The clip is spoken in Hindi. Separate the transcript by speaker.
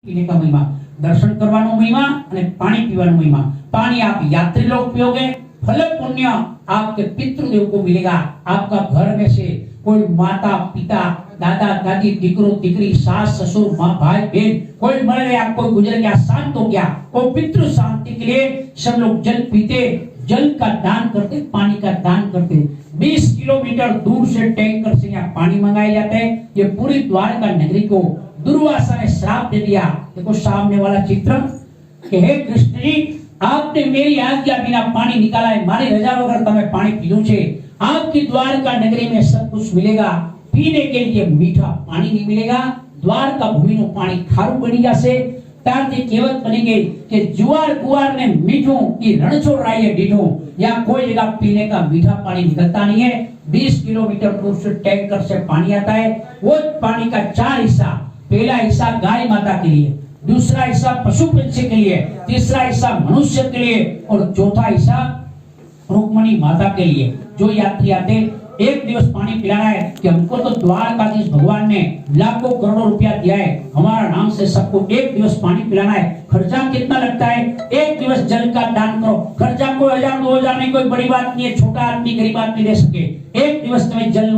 Speaker 1: पीने का महिमा, दर्शन करवानो महिमा અને पानी पीवानो महिमा। पानी आप यात्री लोग पियोगे, फल पुण्य आपके पितृदेव को मिलेगा। आपका घर में से कोई माता पिता दादा दादी दीकरो दीकरी सास ससुर माँ भाई बहन कोई मर गया कोई गुजर गया शांत हो गया, वो पितृ शांति के लिए सब लोग जल पीते, जल का दान करते, पानी का दान करते। 20 किलोमीटर दूर से टैंकर से यहाँ पानी मंगाए जाते हैं। ये पूरी द्वारका नगरी को दुर्वासा ने श्राप दे दिया। देखो सामने वाला चित्र कि हे कृष्ण जी, आपने मेरी आज्ञा बिना पानी निकाला है, मारी रजा वगैरह तमे पानी पीधुं छे। आपकी द्वारका नगरी में सब कुछ मिलेगा, पीने के लिए मीठा पानी नहीं मिलेगा। द्वारका भूमिનું પાણી ખારું બની જશે। ત્યારથી કહેવત બની ગઈ કે જુવાર ગુવાર ने मीठું की रणछोड़राये ડીઠું। यहाँ कोई जगह पीने का मीठा पानी निकलता नहीं है। 20 किलोमीटर दूर से टैंकर से पानी आता है। वो पानी का 4 हिस्सा, पहला हिस्सा गाय माता के लिए, दूसरा हिस्सा पशु पक्षी के लिए, तीसरा हिस्सा मनुष्य के लिए और चौथा हिस्सा रुक्मणी माता के लिए। जो यात्री आते एक दिवस पानी पिलाना है कि हमको तो द्वारकाधीश भगवान ने लाखों करोड़ों रुपया दिया है, हमारा नाम से सबको एक दिवस पानी पिलाना है। खर्चा कितना लगता है? एक दिवस जल का दान करो, खर्चा कोई 1000 2000 नहीं, कोई बड़ी बात नहीं है, छोटा आदमी गरीब आदमी दे सके। एक दिवस तुम्हें जल